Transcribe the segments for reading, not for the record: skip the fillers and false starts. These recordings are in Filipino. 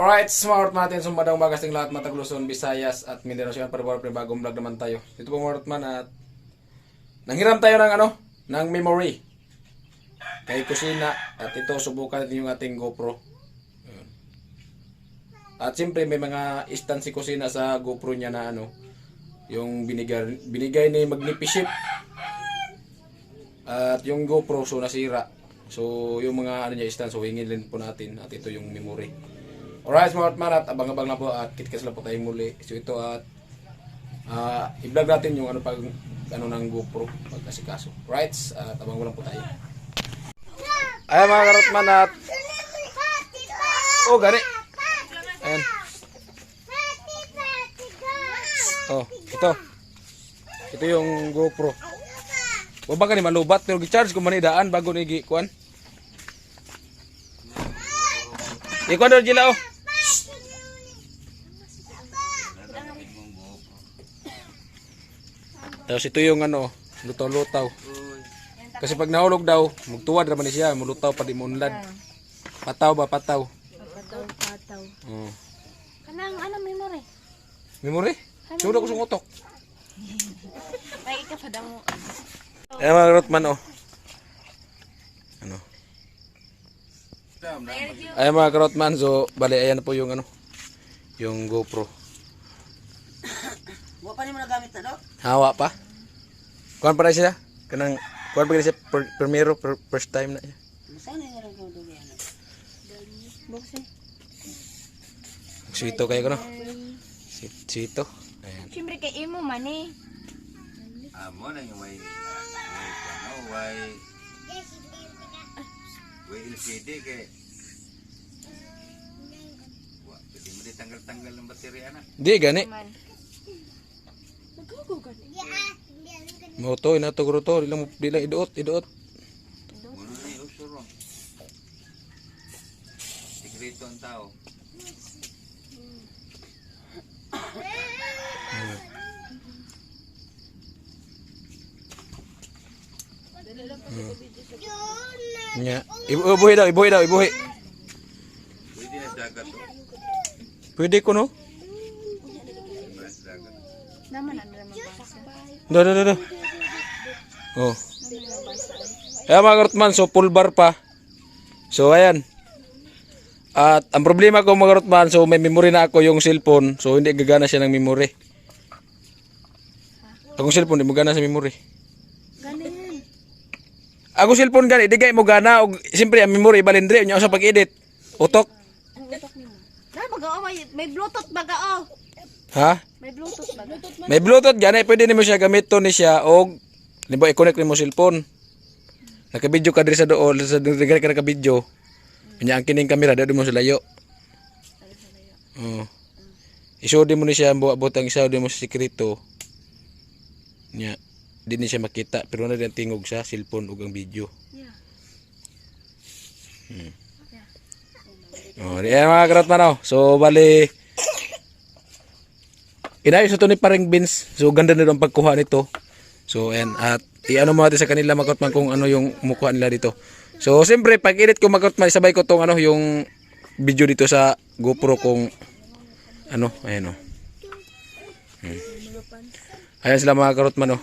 Alright, smart natin sumbadang bagas ng lahat matag Luzon, Visayas at Mindanao. Siya para bagong vlog naman tayo. Dito po smart man at nanghiram tayo ng ng memory kay kusina at ito subukan natin yung ating GoPro. Ayan. At siyempre may mga stand si kusina sa GoPro niya na yung binigay ni Magnificent. At yung GoPro so nasira. So yung mga niya stand so hingin din po natin at ito yung memory. Alright smart man at abang-abang na po at kitkas lang po tayo muli. So ito at i-vlog natin yung pag ng GoPro pagkasikaso. Right? At abang lang po tayo. Ayan mga karotman at oh gani. Ayan. Oh, ito yung GoPro. Wala ka ni malubat pero gi-charge ko manidaan bago ni gi-kuan. Ikuan daw jila oh. Tapos ito yung lutaw-lutaw. Kasi pag nahulog daw, magtuwad naman siya, mulutaw pa di munlad. Pataw ba, pataw? Pataw. Oh. Kanang memory? Memory? Sudah ko sung utok. Ay, ika pa daw mo. Ayan mga karotman oh. Ayan mga karotman, so bali ayan po yung yung GoPro. Wa pa ni mo nagamit na do? Hawa pa. Kuan pa rin siya? Kanang kuan pa rin siya primero first time na siya. Masana nga lang ko do yan. Bukse. Sweeto kayo ko no? Sweeto. Ayan. Siyempre kay imo man eh. Amo na yung way LCD kay wa pwede mo di tanggal-tanggal ng baterya na. Di gani. Man. Moto ina to guro to, di lang iduot. Muno na yung usuro. Sekreto ang tao. Nya, ibuhi daw. Pwede na dagat to. Pwede ko no? Mas dagat. Naman naman basa. Da. Oh. Ayan mga karotman, so full bar pa. So ayan. At ang problema ko mga karotman, so may memory na ako yung cellphone. So hindi gagana siya ng memory. Akong cellphone, hindi mo gana sa memory. Ganin. Ako cellphone gani, di gay mo gana. O, siyempre ang memory, balindri. Yung sa pag-edit. Utok. Ang utok nimo. Na baga may Bluetooth baga oh. Ha? May Bluetooth baga. May Bluetooth gani, pwede nimo siya gamiton ni siya. O, limbo, i-connect mo cellphone. Naka-video ka diri sa dool, sa diri ka naka-video. Kanya ang kining kamera, dito mo sa layo. Oh. Isodi mo ni siya, buat ang isa, mo sa sikreto. Nya, di ni siya makita, pero na din tingog sa cellphone ug ang video. Yeah. Oh, diyan mga karotman oh. So bali inayos ito ni paring beans. So ganda na ang pagkuha nito. So ayan at iano mo natin sa kanila mga karotman kung ano yung mukuha nila dito. So siyempre pag edit ko mga karotman, isabay ko tong yung video dito sa GoPro kung ayan oh. Ayan sila mga karotman oh.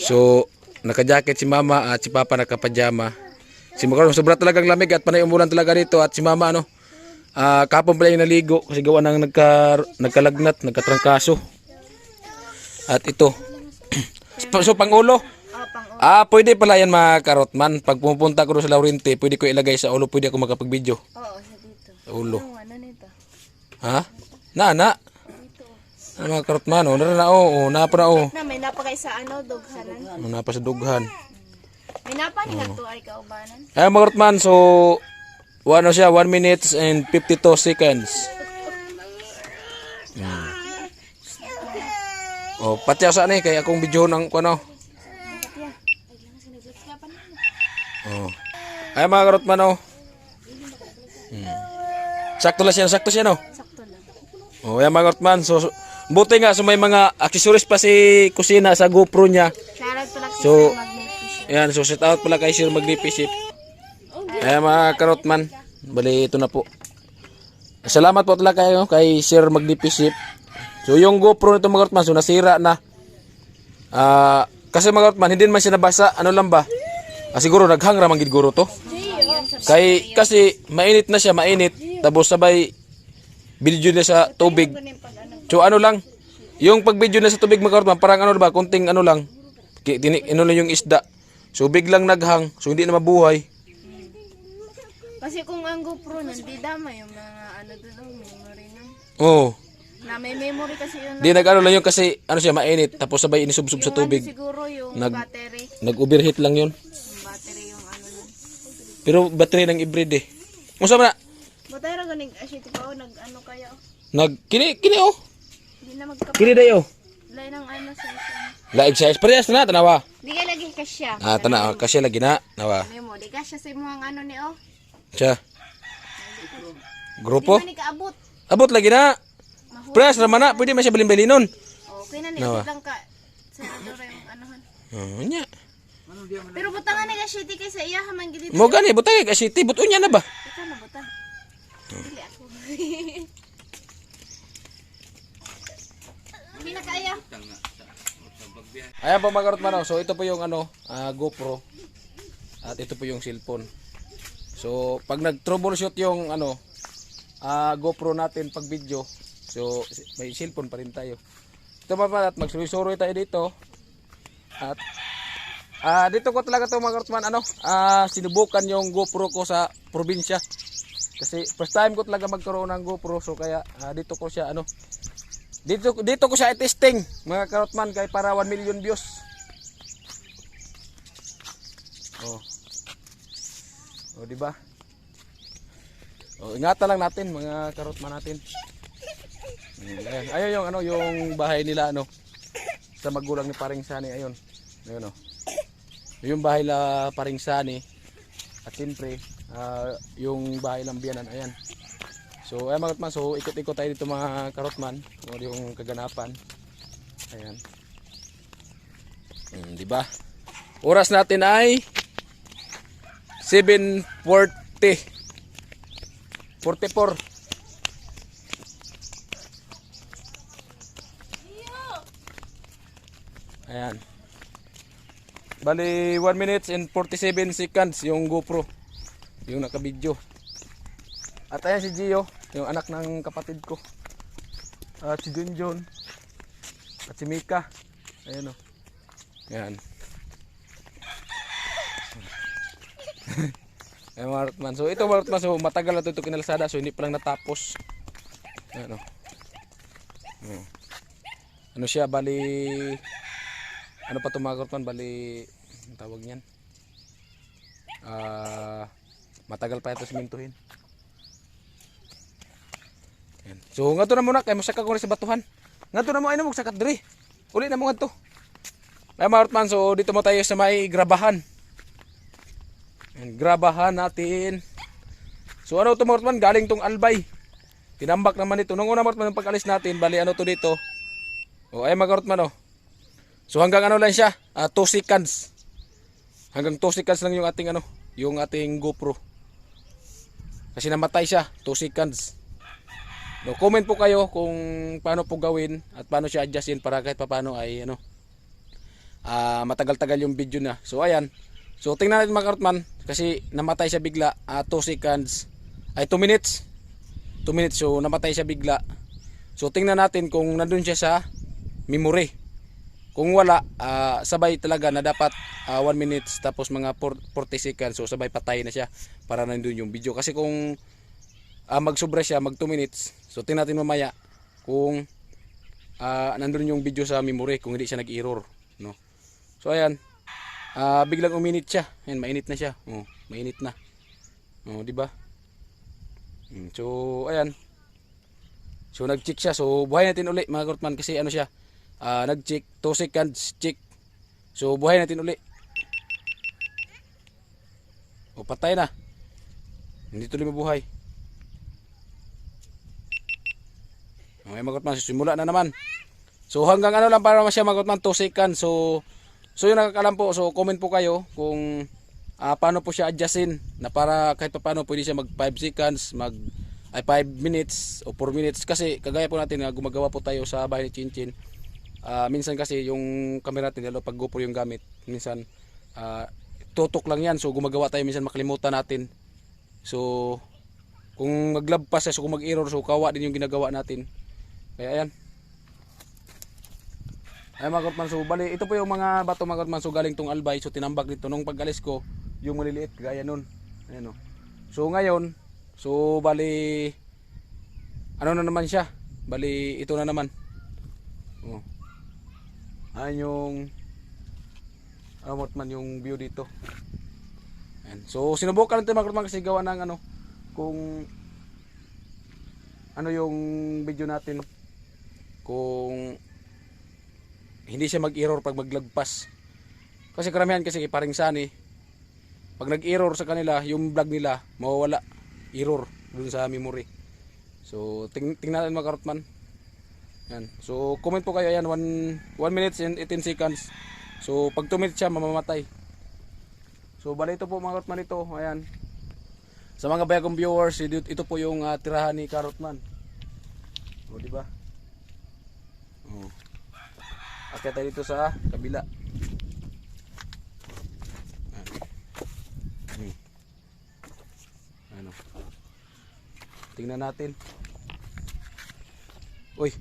So naka-jacket si mama at si papa naka-pajama. Si Makarong sobra talagang lamig at panay umulan talaga dito at si mama kapon pala yung naligo kasi gawa ng nagkalagnat, nagkatrangkaso. At ito. So pangulo. Pwede pala yan mga karotman. Pag pumupunta ko sa Laurente, pwede ko ilagay sa ulo, pwede ako makapag-video. Oo, sa dito. Sa ulo. Ano nito? Ha? Na. Ano mga karotman, napa na Na may napagay sa dughanan. Napa sa dughan. May napa ni to ay kaubanan. Ay mga karotman, so 1 minutes and 52 seconds. Oh, pati ako saan kaya akong video ng Oh. Ay mga karotman oh. Sakto siya no. Sakto lang. Oh, ay mga karotman, so buti nga so may mga accessories pa si kusina sa GoPro niya. Shoutout pala kay So, Sir Magnificent. Ayan, so shout out pala kay Sir Magnificent. Ayan mga karotman, bali ito na po. Salamat po talaga kayo kay Sir Magnificent. So yung GoPro nito mga karotman, so nasira na. Kasi mga karotman, hindi man siya nabasa. Ano lang ba? Siguro naghang ramang gid guro to. Kasi mainit na siya, mainit. Tapos sabay video na sa tubig. So ano lang, yung pag video na sa tubig mga karotman, parang ano ba, kunting ano lang. Ano lang yung isda. So biglang naghang, so hindi na mabuhay. Kasi kung ang GoPro hindi dama yung mga ano doon ang memory nun. Oo. Na may memory kasi yun. Di nag-ano lang yun kasi ano siya mainit tapos sabay inisubsob sa Yung tubig. ano siguro yung Nag- battery. Nag-overheat lang yun. Yung battery yung ano nun. Pero battery ng hybrid eh. Musta man na? Battery ganing asyik pa o nag ano kaya o. Kini oh. Hindi na magkapal. Kini dayo. Lay ng ano sa isa. Laig size parehas na tanawa. Di ka lagi kasya. Tanawa kasi lagi na nawa. Memo, di kasya sa mga ano ni o. Siya. Di Grupo. man ni kaabot. Abot lagi na. Parehas naman na. Pwede man siya bilin-bilin nun. Okay na ni Nawa. lang ka. Senador yung anuhan. Nya. Pero butangan ni kasyiti kay sa iya man gid. Mo gani butay ka city buto nya na ba? Ikaw na butang. Dili ako. Hindi na kaya. Ayan po mga karotman. So ito po yung ano, GoPro. At ito po yung cellphone. So pag nag-troubleshoot yung ano, GoPro natin pag video, so may cellphone pa rin tayo. Ito pa at magsuroy-suroy tayo dito. At dito ko talaga to mga karotman, ano, sinubukan yung GoPro ko sa probinsya. Kasi first time ko talaga magkaroon ng GoPro, so kaya dito ko siya ano, dito ko siya i-testing mga karotman kay para 1 million views. Oh, di ba? Oh, ingatan lang natin mga karotman natin. Ayan. Ayun yung ano, yung bahay nila ano sa magulang ni Paring Sani, ayun. Ayun oh. Yung bahay la Paring Sani at siyempre yung bahay ng biyanan, ayan. So ayan mga karotman, so ikot-ikot tayo dito mga karotman, yung kaganapan. Ayan. Di ba? Oras natin ay 7:44. Ayan. Bali 1 minutes and 47 seconds yung GoPro. Yung naka-video. At ayan si Gio, yung anak ng kapatid ko. At si Junjun. At si Mika. Ayan o. Ayan. Ayan mga karotman. So ito mga karotman, so matagal na ito kinalsada, so hindi pa lang natapos. Ayan o. Ano siya, bali ano pa ito mga karotman, bali ang tawag niyan, matagal pa ito simintuhin. Ayan. So nga to na muna, kaya masaka ko rin sa batuhan. Nga to na mo, ay na magsakat diri. Uli na mo nga to. Ayan mga karotman, so dito mo tayo sa may grabahan. Ayan, grabahan natin. So ano to mga karotman, galing tong Albay. Tinambak naman ito. Nung una mga karotman, pag alis natin, bali ano to dito. O ay mga karotman o. So hanggang ano lang siya, 2 seconds. Hanggang 2 seconds lang yung ating ano, yung ating GoPro. Kasi namatay siya, 2 seconds. No, comment po kayo kung paano po gawin at paano siya adjustin para kahit paano ay ano, matagal-tagal yung video na. So ayan. So tingnan natin mga karotman kasi namatay siya bigla, 2 seconds. Ay 2 minutes. 2 minutes, so namatay siya bigla. So tingnan natin kung nandun siya sa memory. Kung wala, sabay talaga na dapat 1 minutes tapos mga 40 seconds. So sabay patay na siya para nandun yung video. Kasi kung magsobra siya, mag 2 minutes. So tingnan natin mamaya kung nandun yung video sa memory, kung hindi siya nag-error. No? So ayan, biglang uminit siya. Ayan, mainit na siya. Oh, mainit na. Oh, di ba? So ayan. So nag-check siya. So buhay natin uli mga karotman kasi ano siya, nag-check 2 seconds check. So buhay natin uli. O patay na. Hindi tuloy mabuhay. Okay mga karotman, simula na naman. So hanggang ano lang para siya mga karotman, 2 seconds. So yung nakakalam po, so comment po kayo kung paano po siya adjustin na para kahit paano pwede siya mag 5 seconds, mag ay 5 minutes o 4 minutes kasi kagaya po natin na gumagawa po tayo sa bahay ni Chinchin. Minsan kasi yung camera natin lalo pag GoPro yung gamit, minsan tutok lang yan, so gumagawa tayo minsan makalimutan natin. So kung maglabpas so kung mag-error, so kawa din yung ginagawa natin. Kaya ayan. Ay mga kautman, so bali ito po yung mga bato mga kautman, so galing tong Albay, so tinambak dito nung pag-alis ko yung maliliit gaya nun. Ayan o. So ngayon, so bali ano na naman siya? Bali ito na naman. Oh. Ayan yung ano man yung view dito. Ayan. So sinubukan natin mga kautman kasi gawa ng ano kung ano yung video natin kung hindi siya mag-error pag maglagpas. Kasi karamihan kasi paring Sunny, pag nag-error sa kanila, yung vlog nila mawawala, error dun sa memory. So tingnan natin mga karotman. Yan. So comment po kayo, ayan 1 minutes and 18 seconds. So pag 2 minutes siya mamamatay. So bali ito po mga karotman, ito ayan. Sa mga bagong viewers, ito po yung tirahan ni Karotman. O di ba? Oh. Akyat tayo dito sa kabila. Ano? Tingnan natin. Uy.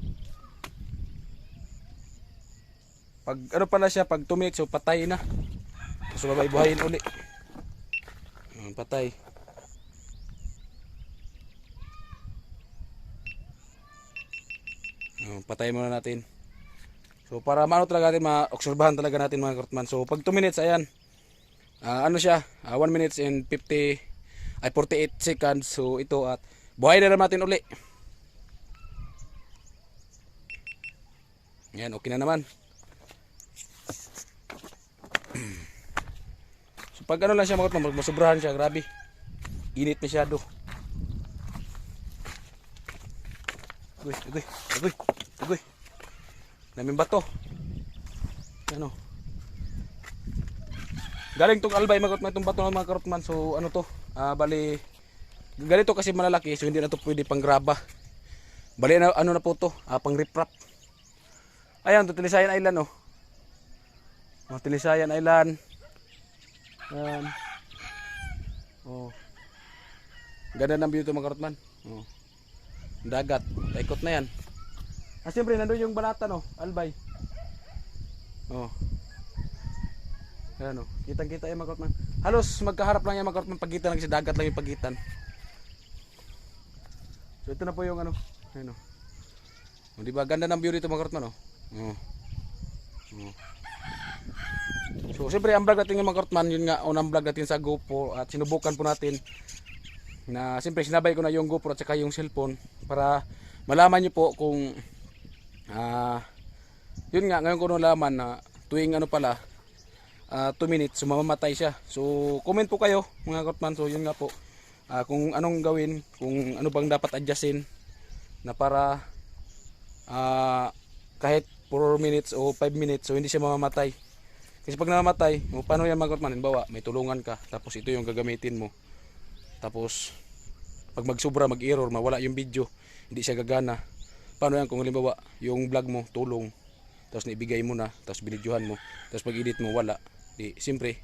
Pag ano pala siya, pag 2 minutes so patay na. So babay-buhayin uli. Patay. Patay muna natin. So para maano talaga natin, ma-obserbahan talaga natin mga karotman. So pag 2 minutes, ayan. Ano siya? 1 minutes and 48 seconds. So ito at buhay na naman natin uli. Ayan, okay na naman. So pag ano lang siya mga karotman, masobrahan siya, grabe. Init masyado. Agoy. Naming bato. Ano? Galing tong Albay mga karotman, itong bato ng mga karotman. So ano to? Bali ganito kasi malalaki, so hindi na to pwede pang graba. Bali na, ano na po to? Pang riprap. Ayan, to Tilisayan Island oh. Tilisayan Island. Ayan. Oh. Ganda ng view to mga karotman. Oh. Dagat, taikot na yan. Siyempre nandun yung Balata no, Albay. Oh. Ayan o, kitang-kita yung mga karotman. Halos magkaharap lang yung mga karotman, pagitan lang kasi dagat lang yung pagitan. So ito na po yung ano, ayan o. O diba, ganda ng view dito mga karotman o. Oh. Oh. So siyempre ang vlog natin yung mga karotman, yun nga, unang vlog natin sa GoPro at sinubukan po natin na siyempre sinabay ko na yung GoPro at saka yung cellphone para malaman nyo po kung yun nga, ngayon ko nalaman na tuwing ano pala 2 minutes so mamamatay siya. So comment po kayo mga karotman. So yun nga po, kung anong gawin, kung ano bang dapat adjustin na para kahit 4 minutes o 5 minutes so hindi siya mamamatay. Kasi pag namamatay, paano yan mga karotman? Halimbawa may tulungan ka, tapos ito yung gagamitin mo, tapos pag magsubra, mag-error, mawala yung video, hindi siya gagana. Paano yan kung halimbawa yung vlog mo tulong, tapos naibigay mo na, tapos binidyohan mo, tapos pag edit mo wala, di siyempre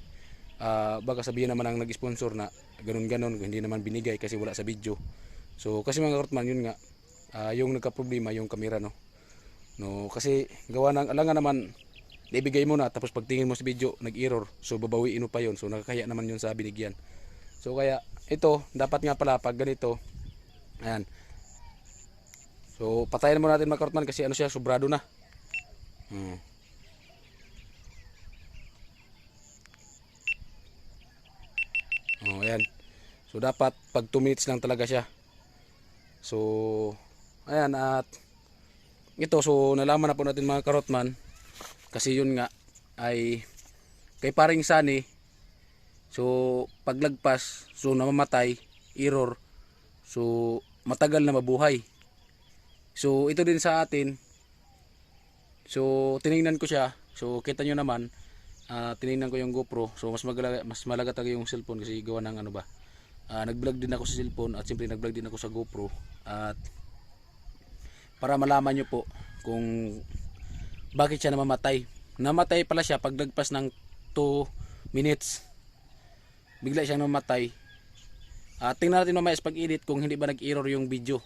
baka sabihin naman ang nag-sponsor na ganun-ganon, hindi naman binigay kasi wala sa video. So kasi mga karotman, yun nga, yung nagka-problema yung camera no. Kasi gawa ng alangan naman, naibigay mo na, tapos pagtingin mo sa video nag-error, so babawiin mo pa yun, so nakakaya naman yun sa binigyan. So kaya ito dapat nga pala pag ganito, ayan. So patayin mo natin mga karotman kasi ano siya, sobrado na. Oh, ayan. So dapat pag 2 minutes lang talaga siya. So ayan, at ito so nalaman na po natin mga karotman kasi yun nga ay kay paring Sunny. So paglagpas so namamatay, error. So matagal na mabuhay. So ito din sa atin. So tiningnan ko siya. So kita nyo naman, tiningnan ko yung GoPro. So mas malaga talaga yung cellphone kasi gawa ng ano ba, nag-vlog din ako sa cellphone at siyempre nag-vlog din ako sa GoPro at para malaman nyo po kung bakit siya namamatay. Namatay pala siya pag nagpas ng 2 minutes. Bigla siyang namatay. Tingnan natin mamaya sa pag-edit kung hindi ba nag-error yung video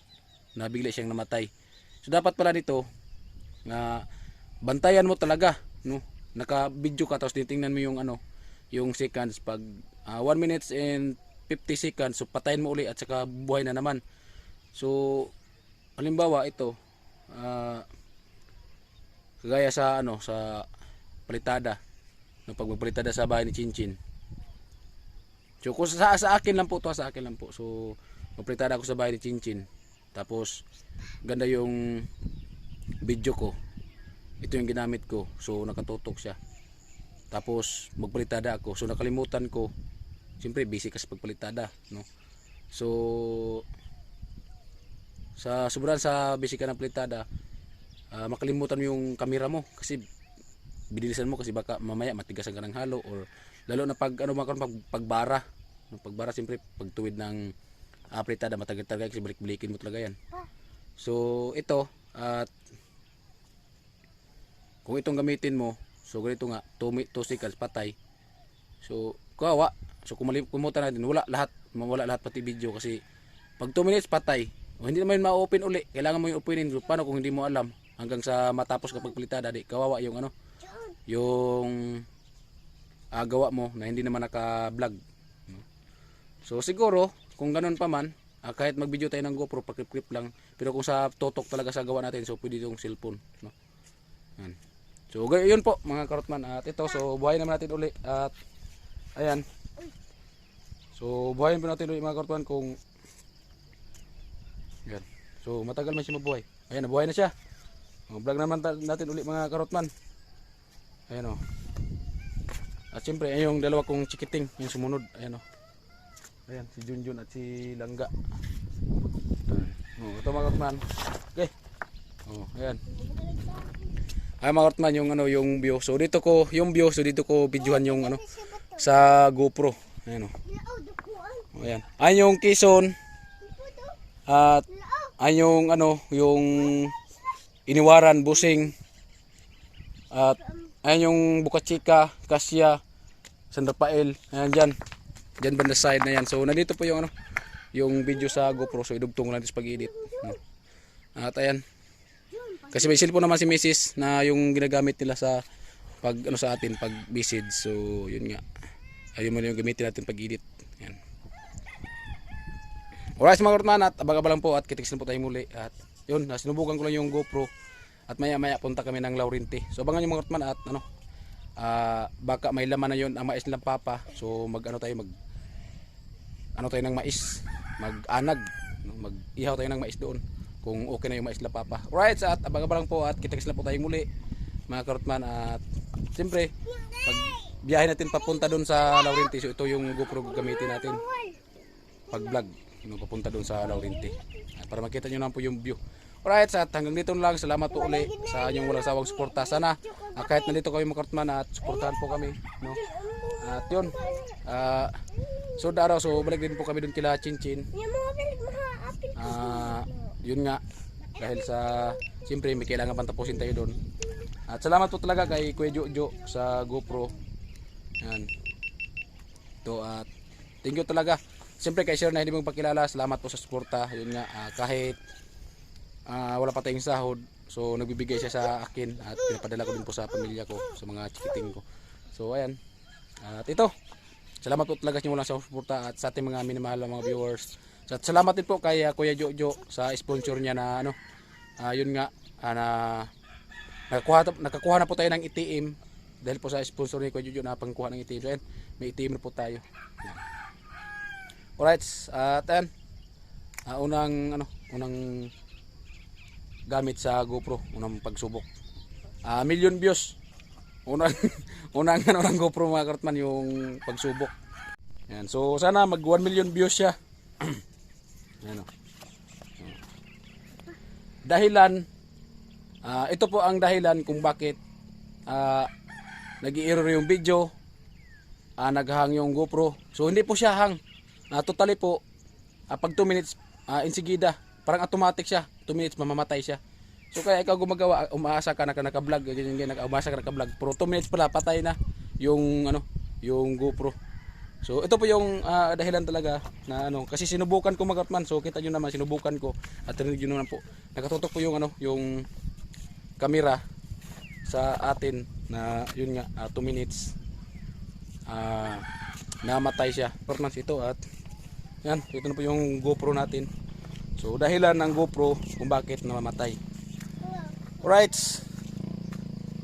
na bigla siyang namatay. So dapat pala dito na bantayan mo talaga, no? Naka-video ka tapos titingnan mo yung yung seconds pag 1 minutes and 50 seconds, so patayin mo uli at saka buhay na naman. So halimbawa ito kagaya sa sa palitada, no, pag magpalitada sa bahay ni Chinchin. So kung sa akin lang po to, sa akin lang po. So magpalitada ako sa bahay ni Chinchin. Tapos ganda yung video ko. Ito yung ginamit ko. So nakatutok siya. Tapos magpalitada ako. So nakalimutan ko. Siyempre busy kasi pagpalitada, no. So sa sobrang sa busy ka ng palitada, makalimutan mo yung camera mo kasi binilisan mo kasi baka mamaya matigasan ka ng halo, or lalo na pag pagbara. Pagbara siyempre pagtuwid ng palitada matagal talaga kasi balik-balikin mo talaga yan. So ito at kung itong gamitin mo, so ganito nga 2 seconds patay. So kawawa. So kumutan natin, mawala lahat pati video kasi pag 2 minutes patay. O hindi naman ma-open uli. Kailangan mo yung openin. Paano kung hindi mo alam hanggang sa matapos kapag palitada, di kawawa yung yung gawa mo na hindi naman naka-vlog. So siguro kung ganun pa man, kahit mag-video tayo ng GoPro, paklip-clip lang. Pero kung sa totok talaga sa gawa natin, so pwede itong cellphone, no? Yan. So yun po mga karotman. At ito, so buhayin naman natin uli. At ayan. So buhayin po natin uli mga karotman kung yan. So matagal man siya mabuhay. Ayan, nabuhay na siya. Vlog naman natin uli mga karotman. Ayan o. At siyempre ayun yung dalawa kong chikiting, yung sumunod. Ayan o. Ayan, si Junjun at si Langga. Ito mga karotman. Okay. Ayan. Ayan mga karotman, yung yung view. So dito ko videohan yung sa GoPro. Ayan o. Ayan. Ayan yung Quezon. At ayun yung Iniwaran, Busing. At ayun yung Bukachika, Kasya, San Rafael. Ayan diyan banda side na yan. So nandito po yung yung video sa GoPro. So idugtong lang sa pag-edit, no? At ayan. Kasi may cellphone naman si Mrs. na yung ginagamit nila sa pag sa atin pag message. So yun nga. Ayun man yung gamitin natin pag-edit. Ayan. Alright mga karotman, at abang-abang po at kitikis na po tayo muli. At yun, sinubukan ko lang yung GoPro at maya-maya punta kami ng Laurenti. So abangan nyo mga karotman at baka may laman na yun ang mais nilang papa. So tayo ng mais, mag-anag, mag-ihaw tayo ng mais doon kung okay na yung mais nilang papa. Alright, so at abang-abang po at kitikis na po tayo muli mga karotman. At siyempre pag biyahe natin papunta doon sa Laurenti, so ito yung GoPro gagamitin natin pag vlog papunta doon sa Laurenti para makita nyo naman po yung view. Alright, at hanggang dito lang. Salamat po uli sa inyong walang sawang suporta. Sana kahit nandito kami mga karotman at suportahan po kami, no? At yun, so araw, so balik din po kami doon kila Chinchin. Yun nga, dahil sa siyempre may kailangan pang tapusin tayo doon. At salamat po talaga kay Kuya Jojo sa GoPro. Yan. Ito, at thank you talaga. Siyempre kay Sir na hindi mo pakilala, salamat po sa suporta. Yun nga, kahit wala pa tayong sahod, so nagbibigay siya sa akin at pinapadala ko din po sa pamilya ko, sa mga chikiting ko. So ayan. At ito, salamat po talaga sa inyo sa suporta at sa ating mga minamahal mga viewers. At salamat din po kay Kuya Jojo sa sponsor niya na yun nga, nakakuha na po tayo ng ATM dahil po sa sponsor ni Kuya Jojo na pangkuha ng ATM. So ayan, may ATM na po tayo. Alright, at ayan, unang gamit sa GoPro, unang pagsubok. Million views. Unang GoPro mga karotman, yung pagsubok. Ayan, so sana mag 1 million views siya. Ayan o. Dahilan, ito po ang dahilan kung bakit nag-i-error yung video, naghahang yung GoPro. So hindi po siya hang. totally po, pag 2 minutes, insigida, parang automatic siya. 2 minutes, mamamatay siya. So kaya ikaw gumagawa, umaasa ka na naka-vlog, ganyan, umaasa ka naka-vlog. Pero 2 minutes pala, patay na yung, yung GoPro. So ito po yung dahilan talaga na kasi sinubukan ko mag-outman. So kita nyo naman, sinubukan ko at rinig nyo naman po. Nakatutok po yung yung camera sa atin na yun nga 2 minutes namatay siya. Performance ito at yan, ito na po yung GoPro natin. So dahilan ng GoPro kung bakit namamatay. Alright.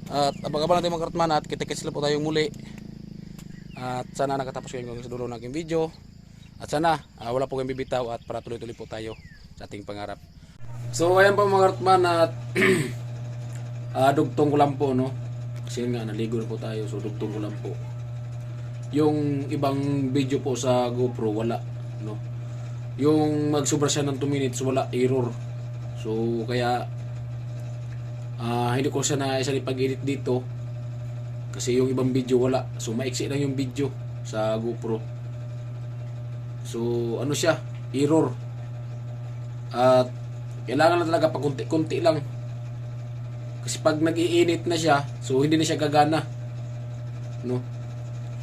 At abang-abang natin mga karatman at kita-kits lang po tayong muli. At sana nakatapos kayo sa dulo ng aking video. At sana wala po kayong bibitaw at para tuloy-tuloy po tayo sa ating pangarap. So ayan po mga karatman at dugtong ko lang po kasi nga naligo na po tayo, so dugtong ko lang po. Yung ibang video po sa GoPro wala yung magsubra siya ng 2 minutes wala, error. So kaya hindi ko siya na isa pag-edit dito kasi yung ibang video wala, so maiksi lang yung video sa GoPro. So siya, error. At kailangan na talaga pag kunti-kunti lang. Kasi pag nag-iinit na siya, so hindi na siya gagana.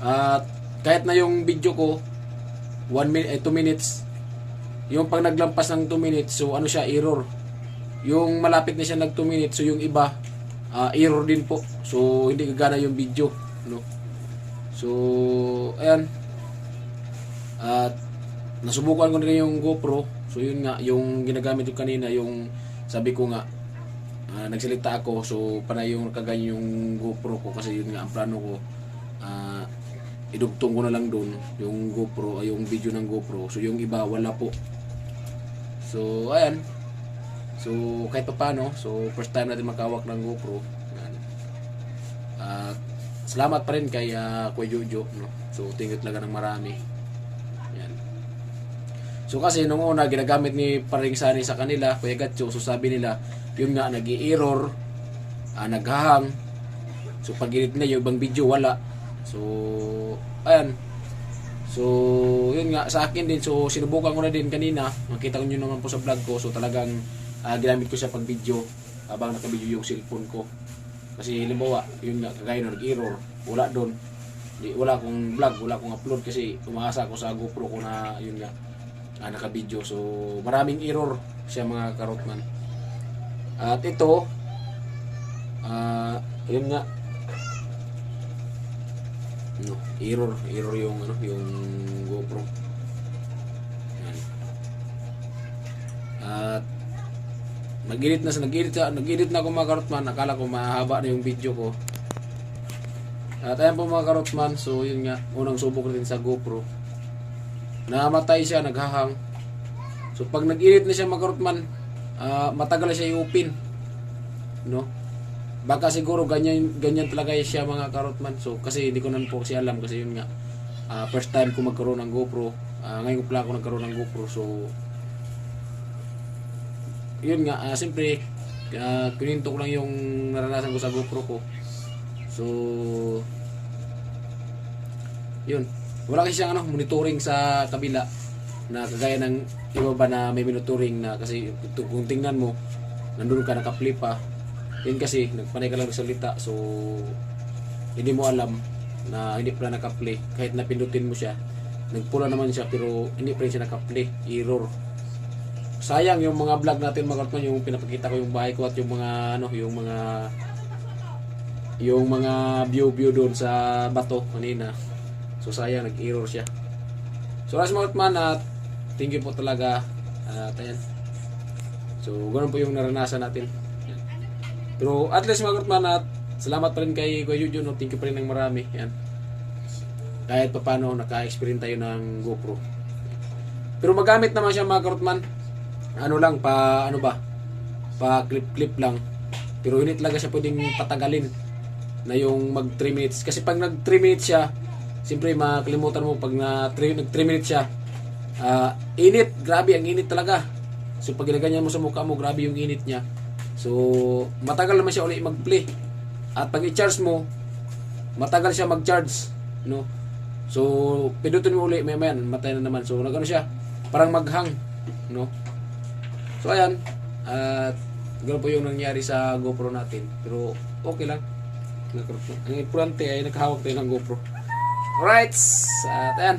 At kahit na yung video ko 2 minutes, yung pag naglampas ng 2 minutes, so siya, error. Yung malapit na siya nag 2 minutes, so yung iba error din po. So hindi gagana yung video, So ayan. At nasubukan ko na yung GoPro. So yun nga, yung ginagamit ko kanina, yung sabi ko nga nagsalita ako, so panay yung nakaganyan yung GoPro ko kasi yun nga ang plano ko, idugtong ko na lang doon yung GoPro, yung video ng GoPro. So yung iba wala po. So ayan. So kahit pa paano, so first time natin makawak ng GoPro. At salamat pa rin kay Kuya Jojo, So thank you talaga ng marami. Yan. So kasi nung una ginagamit ni Paring Sani sa kanila, Kuya Gatcho, so sabi nila yun nga nag-i-error, naghahang. So pag edit na yung ibang video wala. So ayan. So yun nga sa akin din, so sinubukan ko na din kanina. Makita ko nyo naman po sa vlog ko, so talagang ginamit ko siya pag video habang naka-video yung cellphone ko. Kasi halimbawa, yun nga, kagaya na nag-error, wala doon. Wala akong vlog, wala akong upload kasi umaasa ako sa GoPro ko na yun nga, naka-video. So maraming error siya mga karotman. At ito, yun nga, error yung yung GoPro. Yan. At nag-edit na ako mga karotman. Akala ko mahaba na yung video ko. At ayan po mga karotman. So yun nga, unang subok natin sa GoPro. Namatay siya, naghahang. So pag nag-edit na siya mga karotman, matagal na siya i-open. Baka siguro ganyan talaga siya mga karotman. So kasi hindi ko naman po kasi alam kasi yun nga, first time ko magkaroon ng GoPro. Ngayon ko pala ako nagkaroon ng GoPro. So yun nga, siyempre kininto ko lang yung naranasan ko sa GoPro ko. So yun, wala kasi siyang monitoring sa kabila na kagaya ng iba ba na may monitoring na kasi kung tingnan mo nandun ka naka-play pa. Yun kasi nagpanay ka lang salita, so hindi mo alam na hindi pala naka-play. Kahit napindutin mo siya, nagpula naman siya pero hindi pa rin siya naka-play, error. Sayang yung mga vlog natin mga karotman, yung pinapakita ko yung bahay ko at yung mga yung mga view doon sa bato kanina. So sayang, nag-error siya. So last mga karotman, at thank you po talaga. Ayan. So ganoon po yung naranasan natin. Yan. Pero at least mga karotman, at salamat pa rin kay Kuya Jojo, thank you pa rin ng marami. Yan. Kahit pa paano naka-experience tayo ng GoPro. Pero magamit naman siya mga karotman. Pa clip lang. Pero hindi talaga siya pwedeng patagalin na yung mag 3 minutes. Kasi pag nag 3 minutes siya, siyempre makalimutan mo pag nag 3 minutes siya, init, grabe ang init talaga. So pag ginaganyan mo sa mukha mo, grabe yung init niya. So matagal naman siya ulit mag-play. At pag i-charge mo, matagal siya mag-charge, So, pindutin mo uli, may matay na naman. So, nagano siya, parang maghang, no? So, ayan, at ganoon po yung nangyari sa GoPro natin. Pero, okay lang. Ang importante ay nakahawak tayo ng GoPro. Alright, at ayan,